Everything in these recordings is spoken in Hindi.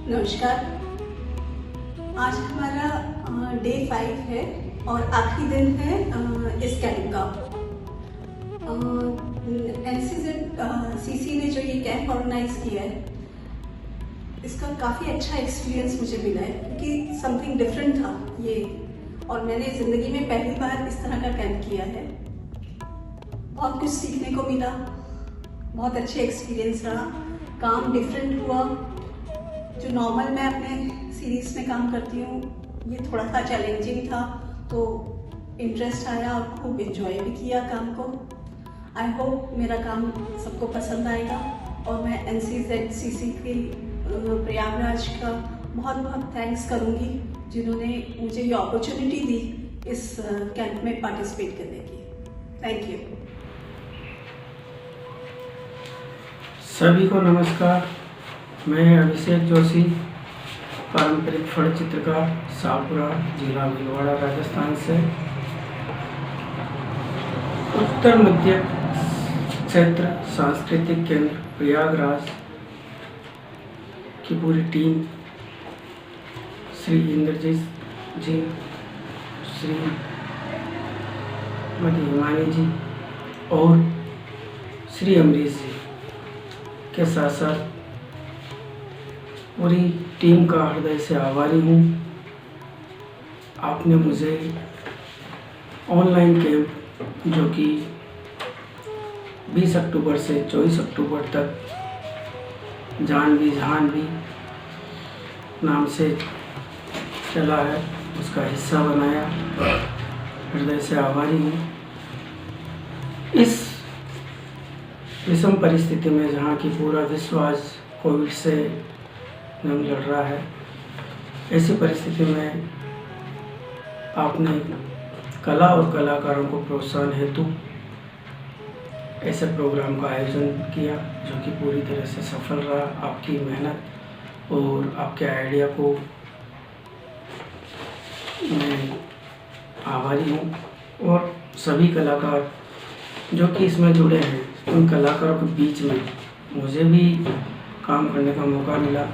नमस्कार। आज हमारा डे 5 है और आखिरी दिन है इस कैंप का। NCZ-CC ने जो ये कैंप ऑर्गेनाइज किया है, इसका काफ़ी अच्छा एक्सपीरियंस मुझे मिला है क्योंकि समथिंग डिफरेंट था ये, और मैंने ज़िंदगी में पहली बार इस तरह का कैंप किया है। बहुत कुछ सीखने को मिला, बहुत अच्छे एक्सपीरियंस रहा, काम डिफरेंट हुआ। जो नॉर्मल मैं अपने सीरीज़ में काम करती हूँ, ये थोड़ा सा चैलेंजिंग था, तो इंटरेस्ट आया और खूब इन्जॉय भी किया काम को। आई होप मेरा काम सबको पसंद आएगा और मैं NCZ-CC के प्रयागराज का बहुत बहुत थैंक्स करूँगी जिन्होंने मुझे ये अपॉर्चुनिटी दी इस कैंप में पार्टिसिपेट करने की। Thank you. सभी को नमस्कार। मैं अभिषेक जोशी, पारंपरिक फड़ चित्रकार, शाहपुरा, जिला भीलवाड़ा, राजस्थान से। उत्तर मध्य क्षेत्र सांस्कृतिक केंद्र प्रयागराज की पूरी टीम, श्री इंद्रजीत जी, श्री मती हिमानी जी और श्री अमरीश जी के साथ साथ पूरी टीम का हृदय से आभारी हूँ। आपने मुझे ऑनलाइन कैंप जो कि 20 अक्टूबर से 24 अक्टूबर तक जानवी जहानवी नाम से चला है, उसका हिस्सा बनाया। हृदय से आभारी हूँ। इस विषम परिस्थिति में जहाँ की पूरा विश्व आज कोविड से जंग लड़ रहा है, ऐसी परिस्थिति में आपने कला और कलाकारों को प्रोत्साहन हेतु ऐसे प्रोग्राम का आयोजन किया जो कि पूरी तरह से सफल रहा। आपकी मेहनत और आपके आइडिया को मैं आभारी हूँ। और सभी कलाकार जो कि इसमें जुड़े हैं, उन कलाकारों के बीच में मुझे भी काम करने का मौका मिला,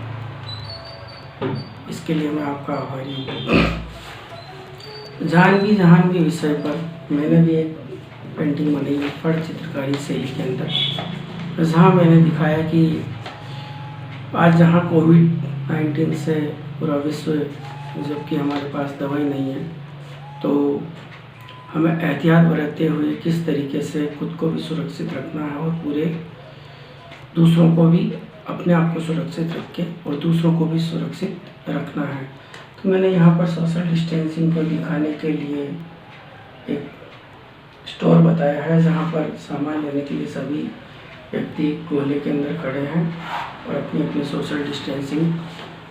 इसके लिए मैं आपका आभारी हूँ। जहानवी विषय पर मैंने भी एक पेंटिंग बनाई है फड़ चित्रकारी शैली के अंदर, जहाँ मैंने दिखाया कि आज जहाँ कोविड-19 से पूरा विश्व, जबकि हमारे पास दवाई नहीं है, तो हमें एहतियात बरतते हुए किस तरीके से खुद को भी सुरक्षित रखना है और पूरे दूसरों को भी, अपने आप को सुरक्षित रख के और दूसरों को भी सुरक्षित रखना है। तो मैंने यहाँ पर सोशल डिस्टेंसिंग को दिखाने के लिए एक स्टोर बताया है जहाँ पर सामान लेने के लिए सभी व्यक्ति गोले के अंदर खड़े हैं और अपनी अपनी सोशल डिस्टेंसिंग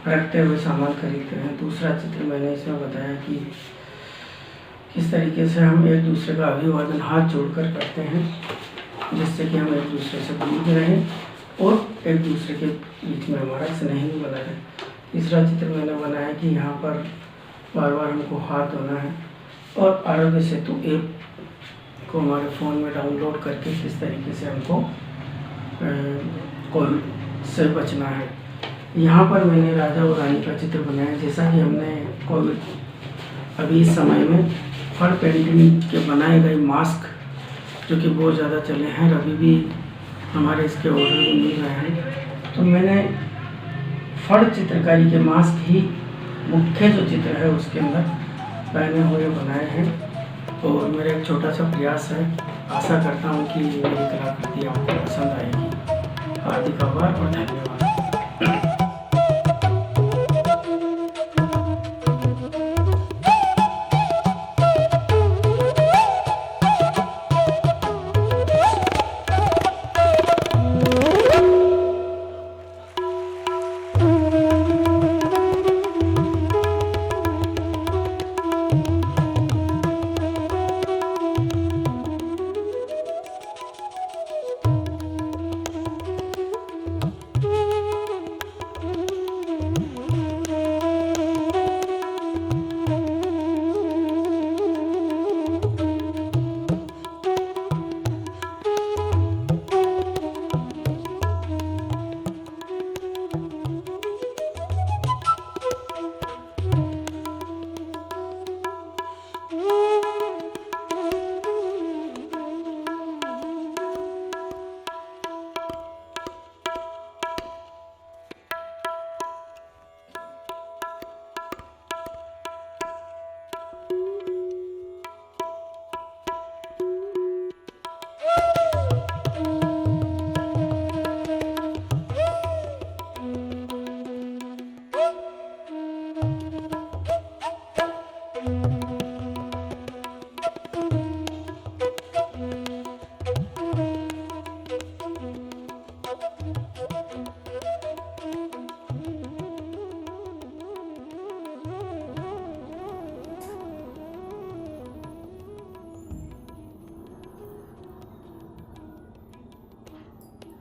रखते हुए सामान खरीदते हैं। दूसरा चित्र मैंने इसमें बताया कि किस तरीके से हम एक दूसरे का अभिवादन हाथ जोड़कर करते हैं, जिससे कि हम एक दूसरे से दूर भी रहें और एक दूसरे के बीच में हमारा स्नेह भी बना रहे। तीसरा चित्र मैंने बनाया कि यहाँ पर बार बार हमको हाथ धोना है और आरोग्य सेतु ऐप को हमारे फ़ोन में डाउनलोड करके किस तरीके से हमको कोविड से बचना है। यहाँ पर मैंने राजा और रानी का चित्र बनाया। जैसा कि हमने कोविड अभी इस समय में फड़ पेंटिंग के बनाए गए मास्क जो कि बहुत ज़्यादा चले हैं, अभी भी हमारे इसके ऑर्डर भी मिल रहे हैं, तो मैंने फड़ चित्रकारी के मास्क ही मुख्य जो चित्र है उसके अंदर पहने हुए बनाए हैं। और मेरा एक छोटा सा प्रयास है, आशा करता हूँ कि मेरी कलाकृति आपको पसंद आएगी। हार्दिक आभार और धन्यवाद।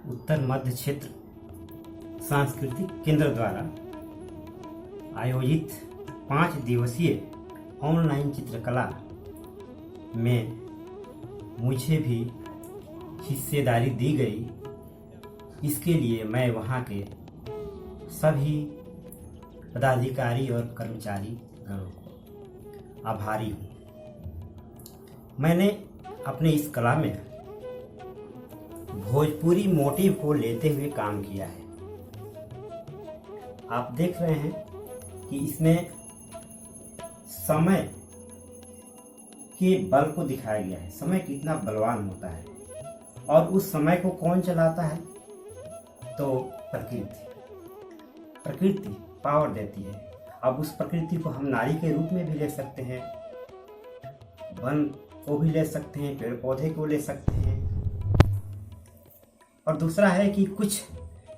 उत्तर मध्य क्षेत्र सांस्कृतिक केंद्र द्वारा आयोजित 5 दिवसीय ऑनलाइन चित्रकला में मुझे भी हिस्सेदारी दी गई। इसके लिए मैं वहाँ के सभी पदाधिकारी और कर्मचारी गणों को आभारी हूँ। मैंने अपने इस कला में भोजपुरी मोटिव को लेते हुए काम किया है। आप देख रहे हैं कि इसमें समय के बल को दिखाया गया है। समय कितना बलवान होता है और उस समय को कौन चलाता है? तो प्रकृति पावर देती है। अब उस प्रकृति को हम नारी के रूप में भी ले सकते हैं, वन को भी ले सकते हैं, पेड़ पौधे को ले सकते हैं। और दूसरा है कि कुछ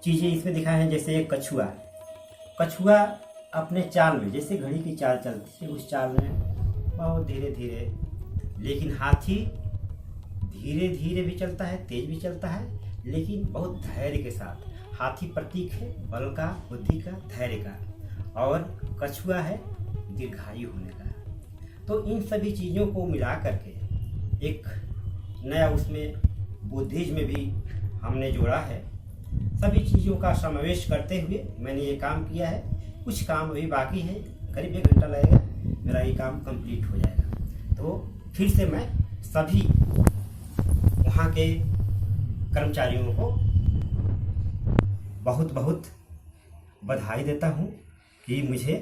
चीज़ें इसमें दिखाए हैं, जैसे एक कछुआ अपने चाल में, जैसे घड़ी की चाल चलती है उस चाल में बहुत धीरे धीरे, लेकिन हाथी धीरे धीरे भी चलता है, तेज भी चलता है, लेकिन बहुत धैर्य के साथ। हाथी प्रतीक है बल का, बुद्धि का, धैर्य का, और कछुआ है दीर्घायु होने का। तो इन सभी चीज़ों को मिला करके एक नया उसमें बुद्धिज्म में भी हमने जोड़ा है। सभी चीज़ों का समावेश करते हुए मैंने ये काम किया है। कुछ काम अभी बाकी है, करीब 1 घंटा लगेगा, मेरा ये काम कंप्लीट हो जाएगा। तो फिर से मैं सभी वहाँ के कर्मचारियों को बहुत बहुत बधाई देता हूँ कि मुझे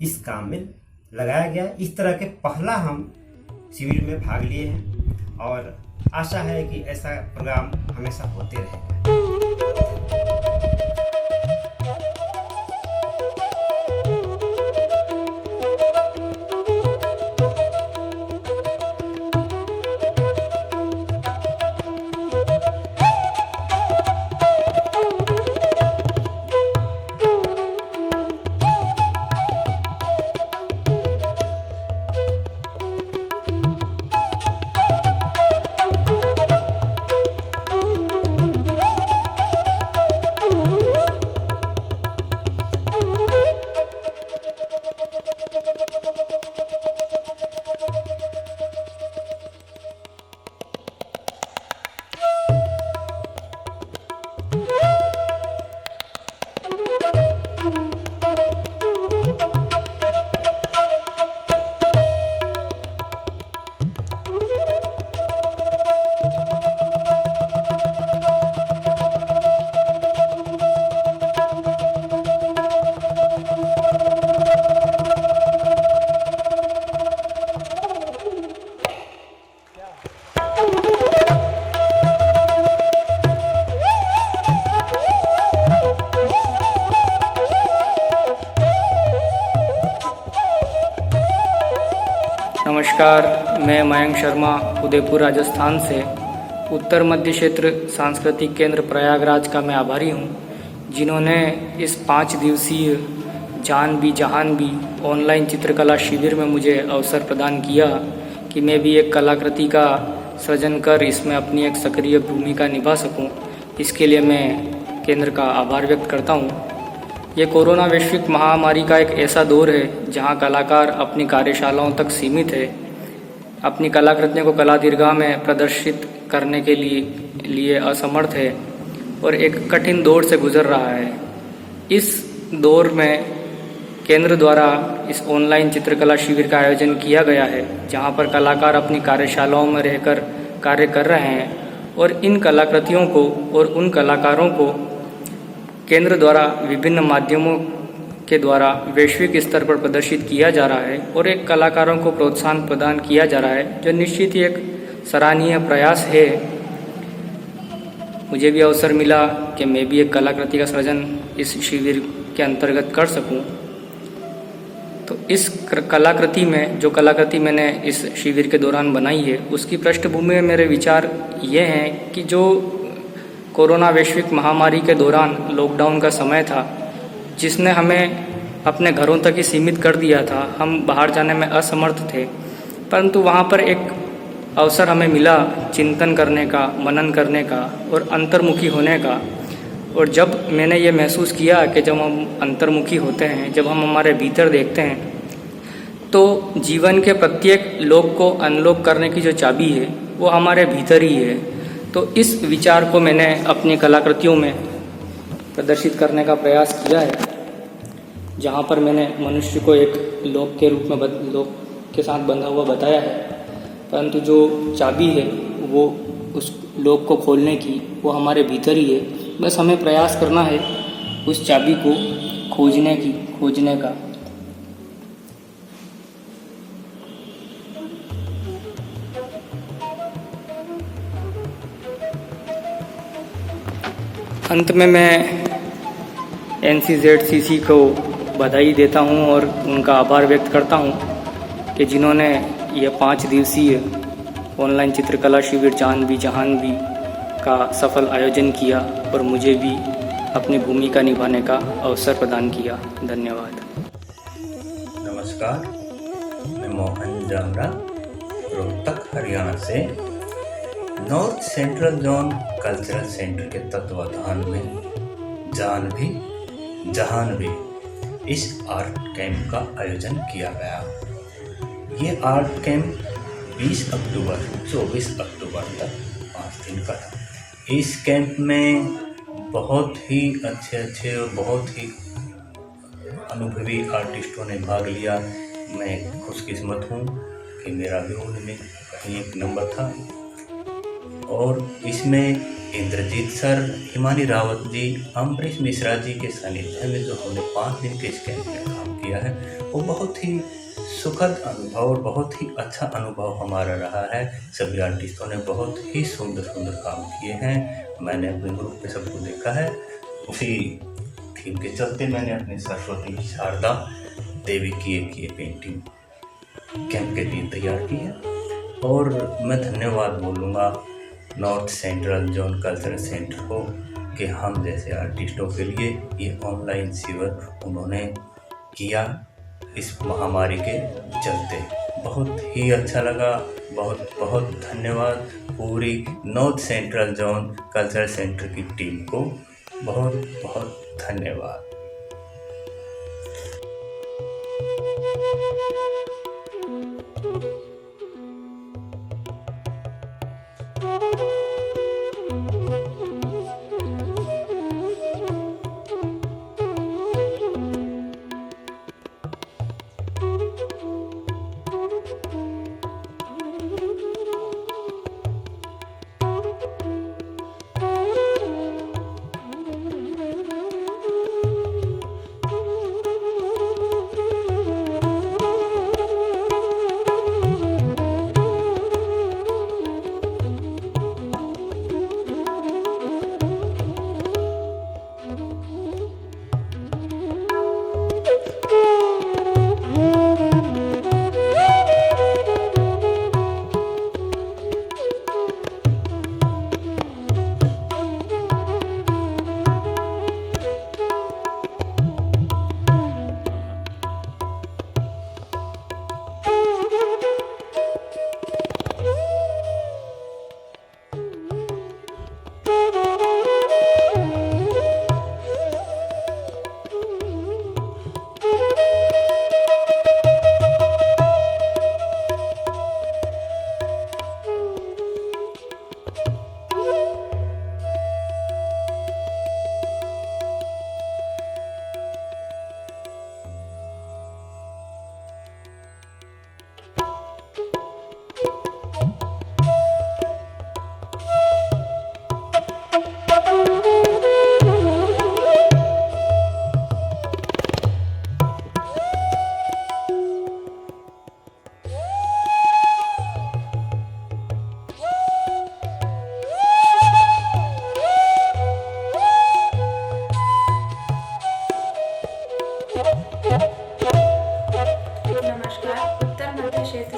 इस काम में लगाया गया। इस तरह के पहला हम शिविर में भाग लिए हैं और आशा है कि ऐसा प्रोग्राम हमेशा होते रहेगा। नमस्कार, मैं मयंक शर्मा उदयपुर राजस्थान से उत्तर मध्य क्षेत्र सांस्कृतिक केंद्र प्रयागराज का मैं आभारी हूँ, जिन्होंने इस 5 दिवसीय जान भी जहान भी ऑनलाइन चित्रकला शिविर में मुझे अवसर प्रदान किया कि मैं भी एक कलाकृति का सृजन कर इसमें अपनी एक सक्रिय भूमिका निभा सकूं। इसके लिए मैं केंद्र का आभार व्यक्त करता हूं। ये कोरोना वैश्विक महामारी का एक ऐसा दौर है जहां कलाकार अपनी कार्यशालाओं तक सीमित है, अपनी कलाकृतियों को कला दीर्घा में प्रदर्शित करने के लिए असमर्थ है और एक कठिन दौर से गुजर रहा है। इस दौर में केंद्र द्वारा इस ऑनलाइन चित्रकला शिविर का आयोजन किया गया है, जहां पर कलाकार अपनी कार्यशालाओं में रहकर कार्य कर रहे हैं और इन कलाकृतियों को और उन कलाकारों को केंद्र द्वारा विभिन्न माध्यमों के द्वारा वैश्विक स्तर पर प्रदर्शित किया जा रहा है और एक कलाकारों को प्रोत्साहन प्रदान किया जा रहा है, जो निश्चित ही एक सराहनीय प्रयास है। मुझे भी अवसर मिला कि मैं भी एक कलाकृति का सृजन इस शिविर के अंतर्गत कर सकूं। तो इस कलाकृति में जो कलाकृति मैंने इस शिविर के दौरान बनाई है, उसकी पृष्ठभूमि में मेरे विचार ये हैं कि जो कोरोना वैश्विक महामारी के दौरान लॉकडाउन का समय था, जिसने हमें अपने घरों तक ही सीमित कर दिया था, हम बाहर जाने में असमर्थ थे, परंतु वहाँ पर एक अवसर हमें मिला चिंतन करने का, मनन करने का और अंतर्मुखी होने का। और जब मैंने ये महसूस किया कि जब हम अंतर्मुखी होते हैं, जब हम हमारे भीतर देखते हैं, तो जीवन के प्रत्येक लोक को अनलॉक करने की जो चाबी है वो हमारे भीतर ही है। तो इस विचार को मैंने अपनी कलाकृतियों में प्रदर्शित करने का प्रयास किया है, जहाँ पर मैंने मनुष्य को एक लोक के रूप में लोक के साथ बंधा हुआ बताया है, परंतु जो चाबी है वो उस लोक को खोलने की वो हमारे भीतर ही है। बस हमें प्रयास करना है उस चाबी को खोजने का। अंत में मैं NCZCC को बधाई देता हूं और उनका आभार व्यक्त करता हूं कि जिन्होंने ये 5 दिवसीय ऑनलाइन चित्रकला शिविर जानवी जहानवी का सफल आयोजन किया और मुझे भी अपनी भूमिका निभाने का अवसर प्रदान किया। धन्यवाद। नमस्कार, मैं मोहन जामरा रोहतक हरियाणा से north central zone cultural centre के तत्वाधान में जानवी इस आर्ट कैंप का आयोजन किया गया। ये आर्ट कैंप 20 अक्टूबर 24 अक्टूबर तक 5 दिन का था। इस कैंप में बहुत ही अच्छे और बहुत ही अनुभवी आर्टिस्टों ने भाग लिया। मैं खुशकिस्मत हूँ कि मेरा भी उनमें कहीं एक नंबर था। और इसमें इंद्रजीत सर, हिमानी रावत जी, अम्बरीश मिश्रा जी के सानिध्य में जो हमने 5 दिन के इस कैंप में काम किया है वो बहुत ही सुखद अनुभव और बहुत ही अच्छा अनुभव हमारा रहा है। सभी आर्टिस्टों ने बहुत ही सुंदर काम किए हैं। मैंने अपने ग्रुप पे सबको देखा है। उसी थीम के चलते मैंने अपने सरस्वती शारदा देवी की एक पेंटिंग कैंप के लिए तैयार की है। और मैं धन्यवाद बोलूँगा north central zone cultural centre को कि हम जैसे आर्टिस्टों के लिए ये ऑनलाइन शिविर उन्होंने किया इस महामारी के चलते। बहुत ही अच्छा लगा। बहुत बहुत धन्यवाद पूरी north central zone cultural centre की टीम को। बहुत बहुत धन्यवाद।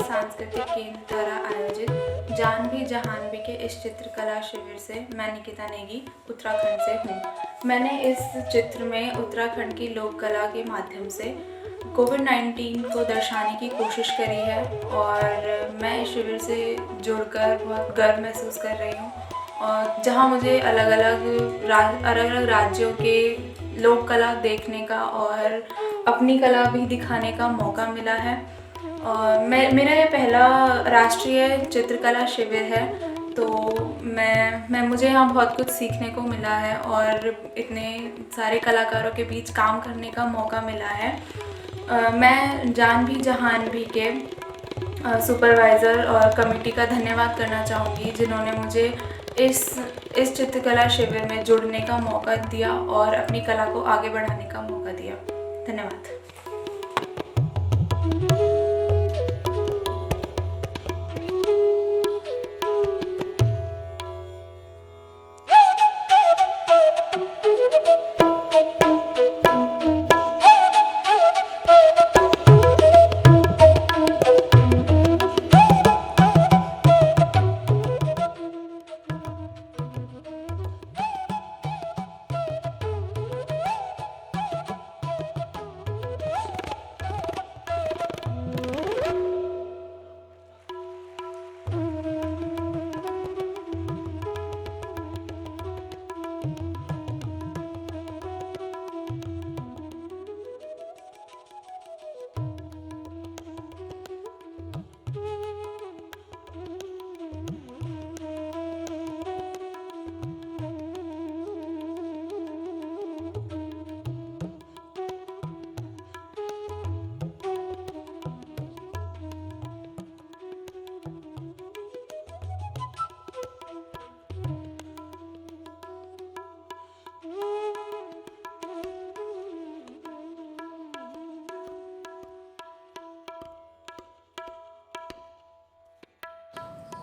सांस्कृतिक केंद्र द्वारा आयोजित जानवी जहानवी के इस चित्रकला शिविर से मैं निकिता नेगी उत्तराखंड से हूँ। मैंने इस चित्र में उत्तराखंड की लोक कला के माध्यम से कोविड-19 को दर्शाने की कोशिश करी है और मैं इस शिविर से जुड़कर बहुत गर्व महसूस कर रही हूँ। और जहाँ मुझे अलग अलग राज्यों के लोक कला देखने का और अपनी कला भी दिखाने का मौका मिला है। और मेरा ये पहला राष्ट्रीय चित्रकला शिविर है, तो मुझे यहाँ बहुत कुछ सीखने को मिला है और इतने सारे कलाकारों के बीच काम करने का मौका मिला है। मैं जान भी जहान भी के सुपरवाइज़र और कमेटी का धन्यवाद करना चाहूँगी, जिन्होंने मुझे इस चित्रकला शिविर में जुड़ने का मौका दिया और अपनी कला को आगे बढ़ाने का मौका दिया। धन्यवाद।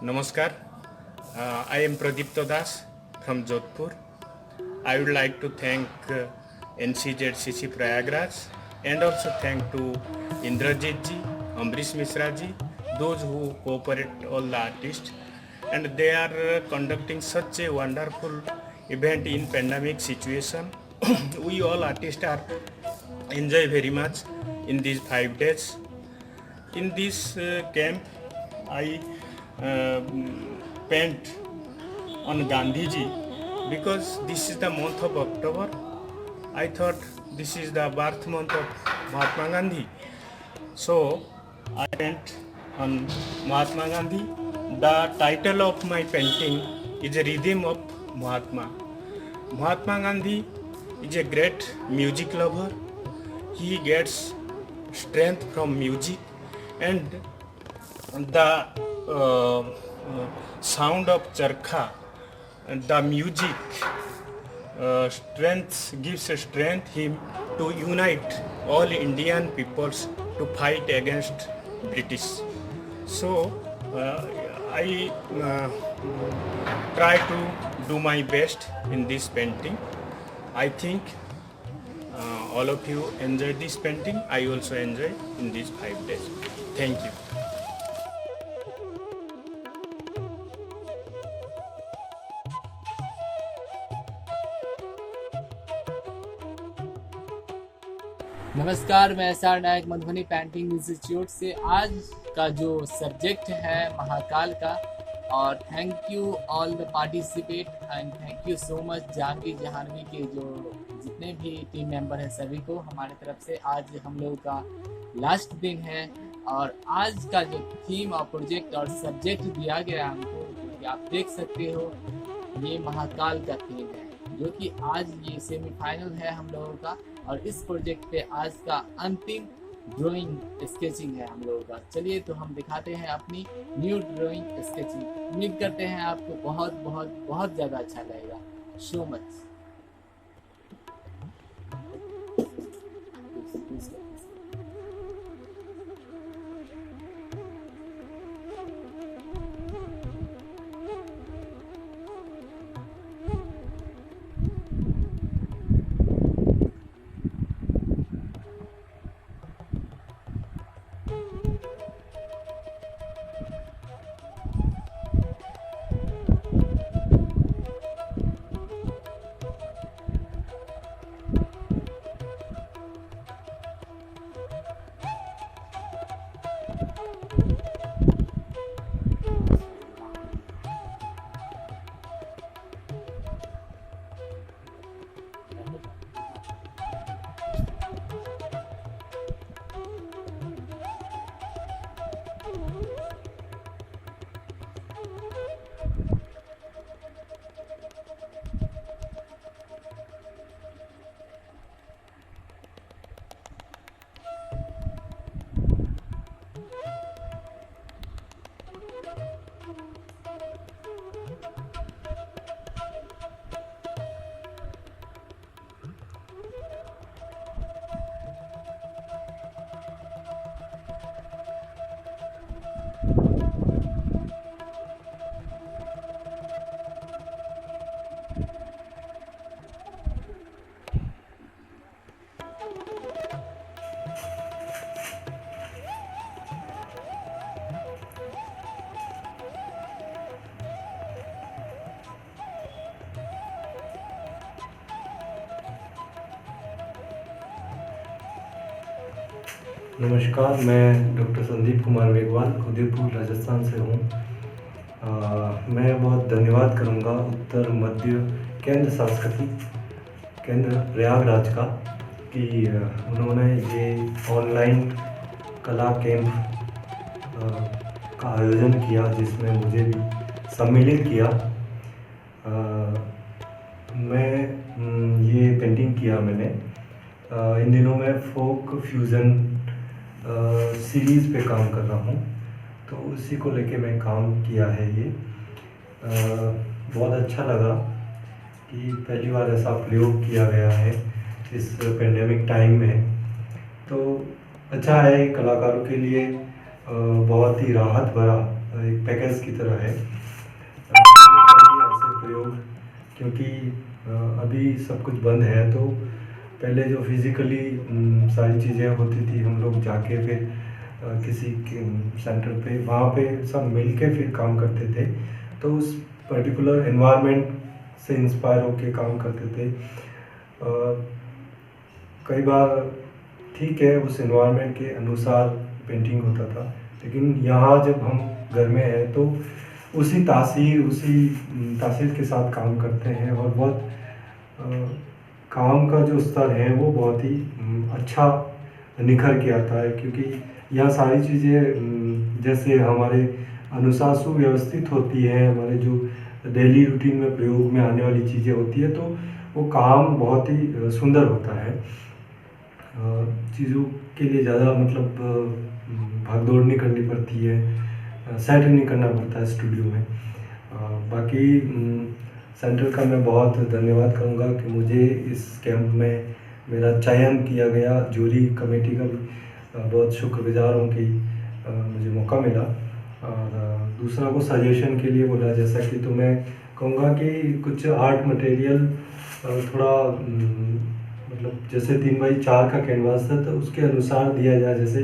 Namaskar, I am Pradipta Das from Jodhpur. I would like to thank NCZCC Prayagraj and also thank to Indrajit ji, Ambrish Mishra ji, those who cooperate all the artists, and they are conducting such a wonderful event in pandemic situation. We all artists are enjoy very much in these 5 days. In this camp, I paint on Gandhi ji because this is the month of October. I thought this is the birth month of Mahatma Gandhi, so I paint on Mahatma Gandhi. The title of my painting is a rhythm of Mahatma. Mahatma Gandhi is a great music lover. He gets strength from music, and the sound of charkha, the music gives strength him to unite all Indian peoples to fight against British. So I try to do my best in this painting. I think all of you enjoy this painting. I also enjoy in these 5 days. Thank you. नमस्कार, मैं S R Nayak Madhubani painting institute से। आज का जो सब्जेक्ट है महाकाल का, और thank you all the participate and thank you so much Janvi Jahnavi के जो जितने भी टीम मेंबर हैं सभी को हमारे तरफ से। आज हम लोगों का लास्ट दिन है और आज का जो थीम और प्रोजेक्ट और सब्जेक्ट दिया गया हमको, कि आप देख सकते हो, ये महाकाल का थीम है, जो कि आज ये सेमीफाइनल है हम लोगों का। और इस प्रोजेक्ट पे आज का अंतिम ड्राइंग स्केचिंग है हम लोगों का। चलिए तो हम दिखाते हैं अपनी न्यू ड्राइंग स्केचिंग। उम्मीद करते हैं आपको बहुत बहुत बहुत ज़्यादा अच्छा लगेगा। So much. नमस्कार, मैं डॉक्टर संदीप कुमार मेघवाल उदयपुर राजस्थान से हूँ। मैं बहुत धन्यवाद करूँगा उत्तर मध्य केंद्र सांस्कृतिक केंद्र प्रयागराज का कि उन्होंने ये ऑनलाइन कला कैंप का आयोजन किया, जिसमें मुझे भी सम्मिलित किया। मैं ये पेंटिंग किया मैंने। इन दिनों मैं फोक फ्यूज़न सीरीज़ पे काम कर रहा हूँ, तो उसी को लेके मैं काम किया है। ये बहुत अच्छा लगा कि पहली बार ऐसा प्रयोग किया गया है इस पेंडेमिक टाइम में। तो अच्छा है, कलाकारों के लिए बहुत ही राहत भरा एक पैकेज की तरह है ऐसे प्रयोग, क्योंकि अभी सब कुछ बंद है। तो पहले जो फिज़िकली सारी चीज़ें होती थी, हम लोग जाके फिर किसी के सेंटर पे वहाँ पे सब मिल के फिर काम करते थे, तो उस पर्टिकुलर एनवायरनमेंट से इंस्पायर होके काम करते थे। कई बार ठीक है, उस एनवायरनमेंट के अनुसार पेंटिंग होता था, लेकिन यहाँ जब हम घर में हैं तो उसी तासीर के साथ काम करते हैं, और बहुत काम का जो स्तर है वो बहुत ही अच्छा निखर के आता है, क्योंकि यहाँ सारी चीज़ें जैसे हमारे अनुसार सुव्यवस्थित होती है। हमारे जो डेली रूटीन में प्रयोग में आने वाली चीज़ें होती है, तो वो काम बहुत ही सुंदर होता है। चीज़ों के लिए ज़्यादा मतलब भागदौड़ नहीं करनी पड़ती है, सेट नहीं करना पड़ता है स्टूडियो में। बाकी सेंटर का मैं बहुत धन्यवाद करूँगा कि मुझे इस कैंप में मेरा चयन किया गया। जूरी कमेटी का भी बहुत शुक्रगुजार हूँ कि मुझे मौका मिला, और दूसरा को सजेशन के लिए बोला जैसा कि, तो मैं कहूँगा कि कुछ आर्ट मटेरियल थोड़ा मतलब जैसे 3x4 का कैनवास था, तो उसके अनुसार दिया जाए। जैसे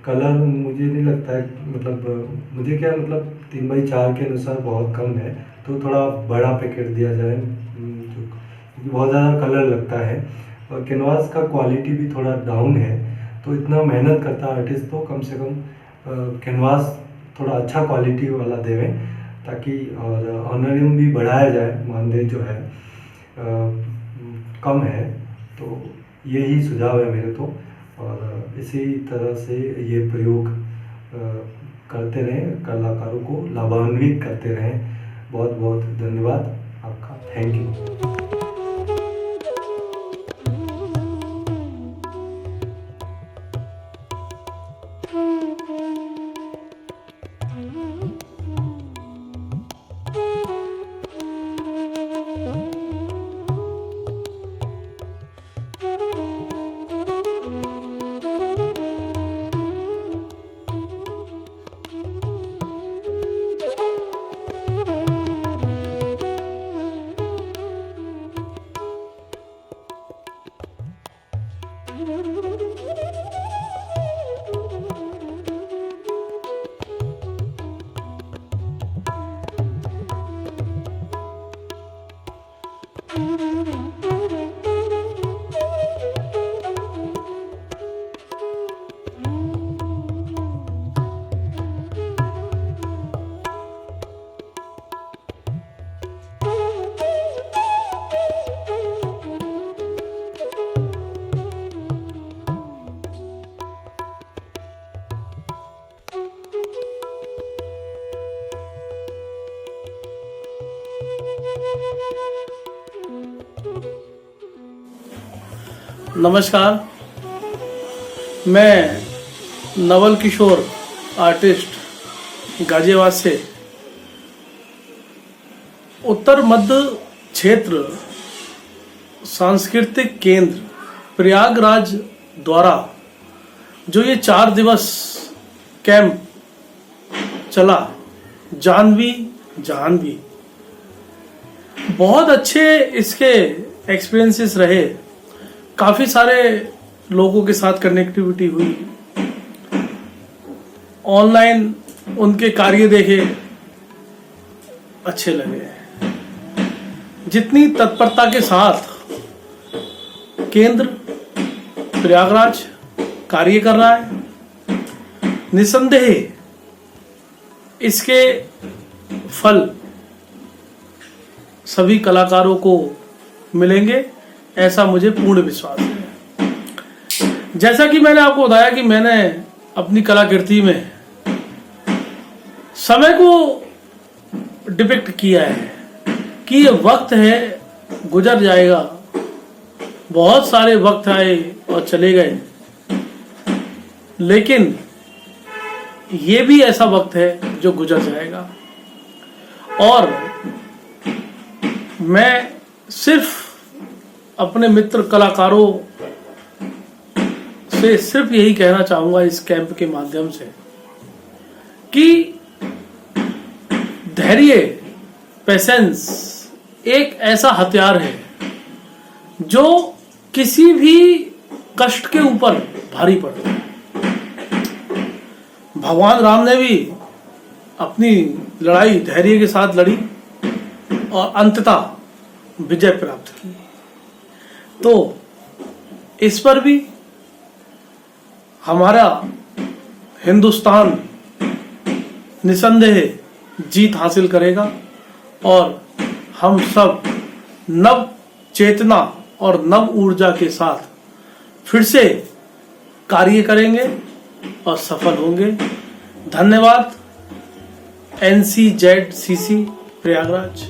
कलर मुझे नहीं लगता है, मतलब मुझे क्या मतलब 3x4 के अनुसार बहुत कम है, तो थोड़ा बड़ा पैकेट दिया जाए, क्योंकि बहुत ज़्यादा कलर लगता है और कैनवास का क्वालिटी भी थोड़ा डाउन है। तो इतना मेहनत करता आर्टिस्ट, तो कम से कम कैनवास थोड़ा अच्छा क्वालिटी वाला देवें, ताकि और ऑनरियम भी बढ़ाया जाए। मानदेय जो है कम है, तो यही सुझाव है मेरे तो। और इसी तरह से ये प्रयोग करते रहें, कलाकारों को लाभान्वित करते रहें। बहुत बहुत धन्यवाद आपका, थैंक यू। नमस्कार, मैं नवल किशोर आर्टिस्ट गाजियाबाद से उत्तर मध्य क्षेत्र सांस्कृतिक केंद्र प्रयागराज द्वारा जो ये 4 दिवस कैंप चला, जानवी जहानवी, बहुत अच्छे इसके एक्सपीरियंसेस रहे। काफ़ी सारे लोगों के साथ कनेक्टिविटी हुई, ऑनलाइन उनके कार्य देखे, अच्छे लगे। जितनी तत्परता के साथ केंद्र प्रयागराज कार्य कर रहा है, निसंदेह इसके फल सभी कलाकारों को मिलेंगे, ऐसा मुझे पूर्ण विश्वास है। जैसा कि मैंने आपको बताया कि मैंने अपनी कलाकृति में समय को डिपिक्ट किया है कि ये वक्त है, गुजर जाएगा, बहुत सारे वक्त आए और चले गए, लेकिन ये भी ऐसा वक्त है जो गुजर जाएगा। और मैं सिर्फ अपने मित्र कलाकारों से सिर्फ यही कहना चाहूंगा इस कैंप के माध्यम से कि धैर्य, पेशेंस एक ऐसा हथियार है जो किसी भी कष्ट के ऊपर भारी पड़ता है। भगवान राम ने भी अपनी लड़ाई धैर्य के साथ लड़ी और अंततः विजय प्राप्त की। तो इस पर भी हमारा हिंदुस्तान निसंदेह जीत हासिल करेगा और हम सब नव चेतना और नव ऊर्जा के साथ फिर से कार्य करेंगे और सफल होंगे। धन्यवाद। NCZCC प्रयागराज।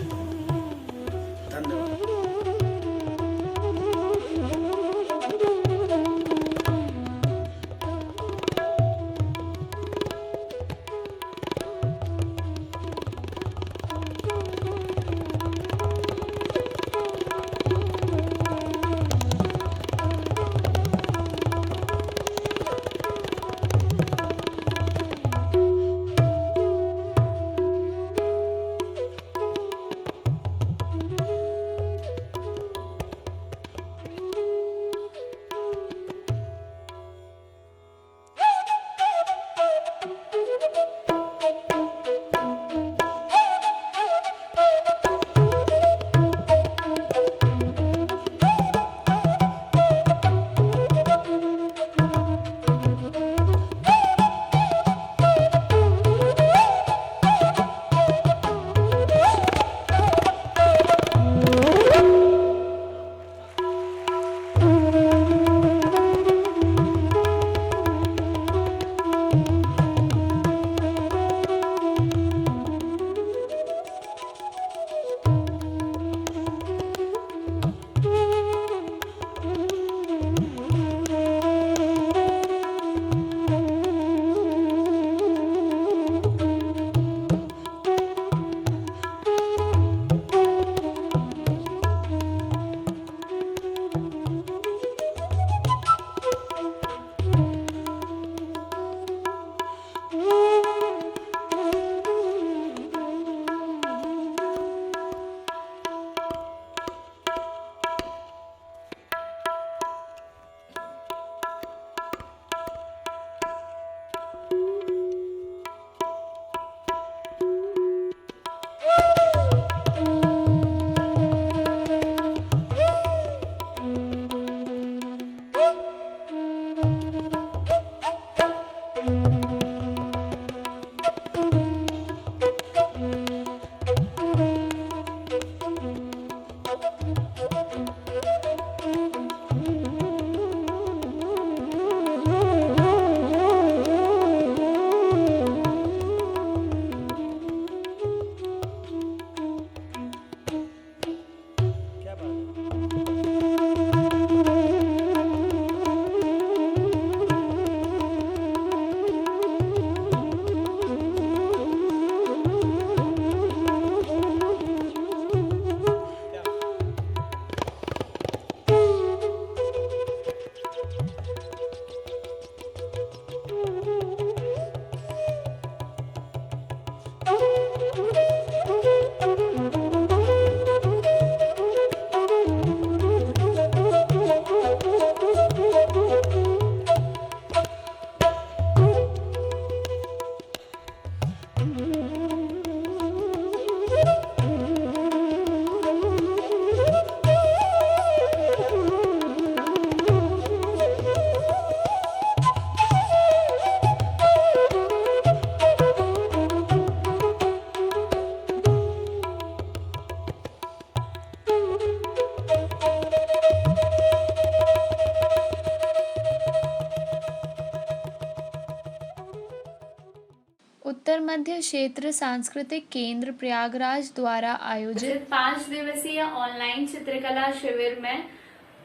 उत्तर मध्य क्षेत्र सांस्कृतिक केंद्र प्रयागराज द्वारा आयोजित 5 दिवसीय ऑनलाइन चित्रकला शिविर में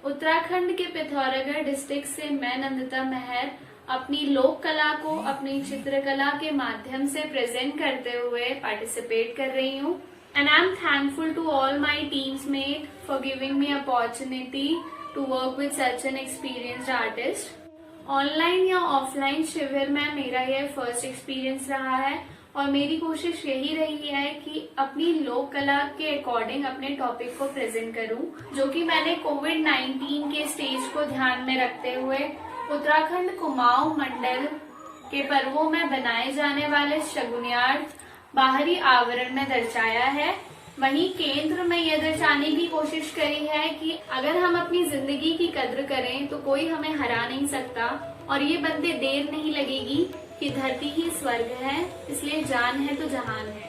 उत्तराखंड के पिथौरागढ़ डिस्ट्रिक्ट से मैं नंदिता महर अपनी लोक कला को अपनी चित्रकला के माध्यम से प्रेजेंट करते हुए पार्टिसिपेट कर रही हूँ। And I'm thankful to all my teammates for giving me opportunity to work with such an experienced artist. Online या ऑफलाइन शिविर में मेरा यह फर्स्ट एक्सपीरियंस रहा है और मेरी कोशिश यही रही है कि अपनी लोक कला के अकॉर्डिंग अपने टॉपिक को प्रेजेंट करूं, जो कि मैंने कोविड-19 के स्टेज को ध्यान में रखते हुए उत्तराखंड कुमाऊं मंडल के पर्वों में बनाए जाने वाले शगुनियार बाहरी आवरण में दर्शाया है। वहीं केंद्र में यह दर्शाने की कोशिश करी है कि अगर हम अपनी जिंदगी की कद्र करें तो कोई हमें हरा नहीं सकता और ये बनते देर नहीं लगेगी कि धरती ही स्वर्ग है, इसलिए जान है तो जहान है।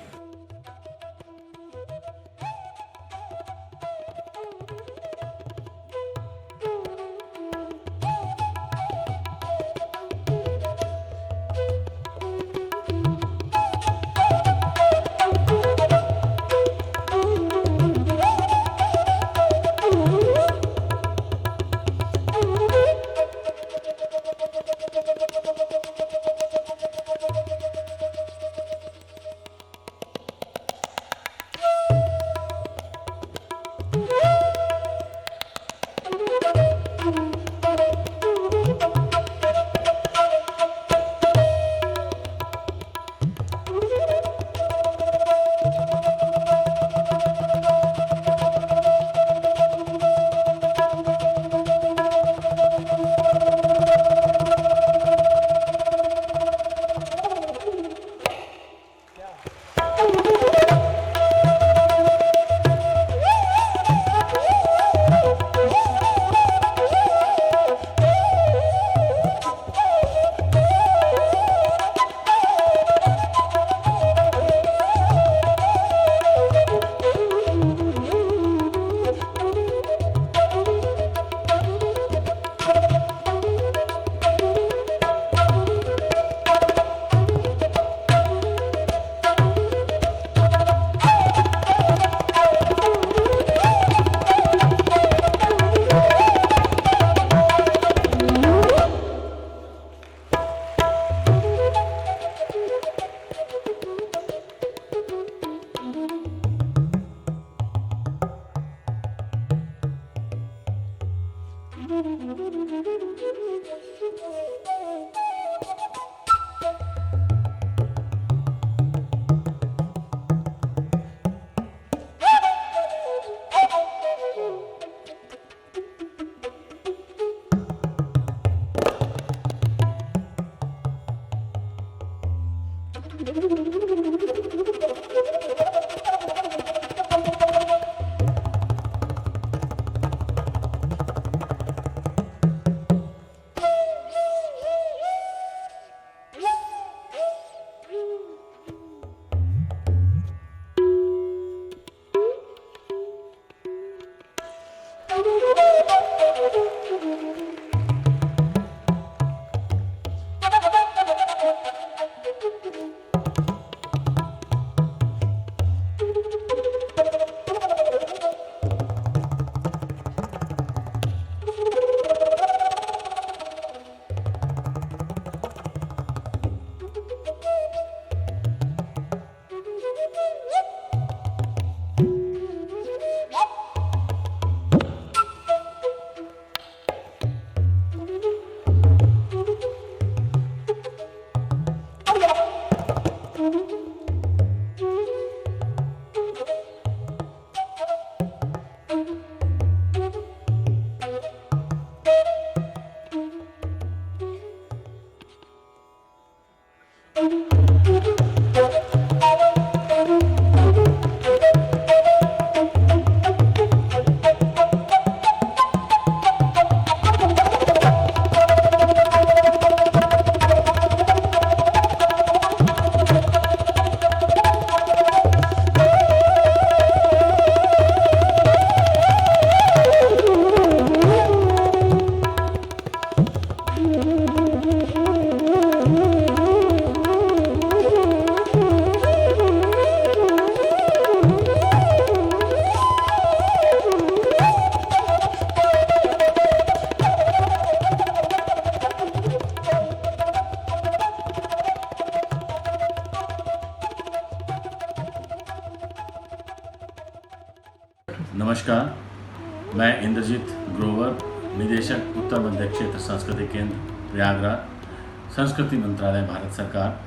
मैं इंद्रजीत ग्रोवर, निदेशक उत्तर मध्य क्षेत्र सांस्कृतिक केंद्र प्रयागराज, संस्कृति मंत्रालय, भारत सरकार,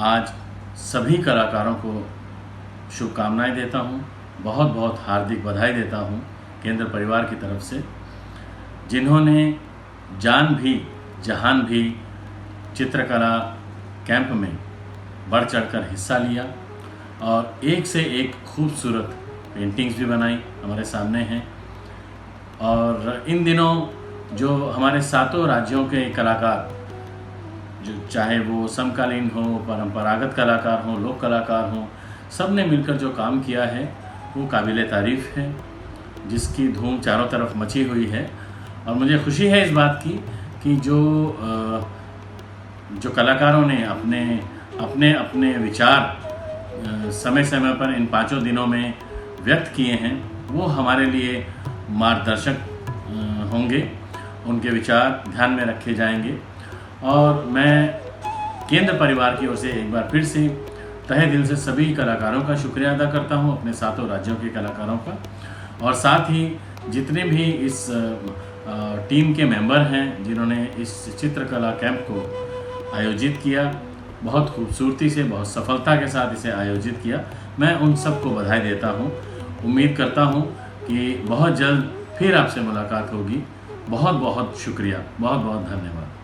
आज सभी कलाकारों को शुभकामनाएं देता हूं, बहुत बहुत हार्दिक बधाई देता हूं केंद्र परिवार की तरफ से, जिन्होंने जान भी जहान भी चित्रकला कैंप में बढ़ चढ़कर हिस्सा लिया और एक से एक खूबसूरत पेंटिंग्स भी बनाई हमारे सामने हैं। और इन दिनों जो हमारे 7 राज्यों के कलाकार, जो चाहे वो समकालीन हो, परंपरागत कलाकार हो, लोक कलाकार हो, सब ने मिलकर जो काम किया है वो काबिले तारीफ़ है, जिसकी धूम चारों तरफ मची हुई है। और मुझे खुशी है इस बात की कि जो कलाकारों ने अपने अपने विचार समय समय पर इन 5 दिनों में व्यक्त किए हैं, वो हमारे लिए मार्गदर्शक होंगे, उनके विचार ध्यान में रखे जाएंगे। और मैं केंद्र परिवार की ओर से एक बार फिर से तहे दिल से सभी कलाकारों का शुक्रिया अदा करता हूं, अपने 7 राज्यों के कलाकारों का, और साथ ही जितने भी इस टीम के मेंबर हैं जिन्होंने इस चित्रकला कैंप को आयोजित किया, बहुत खूबसूरती से, बहुत सफलता के साथ इसे आयोजित किया, मैं उन सबको बधाई देता हूं। उम्मीद करता हूं कि बहुत जल्द फिर आपसे मुलाकात होगी। बहुत बहुत शुक्रिया, बहुत बहुत धन्यवाद।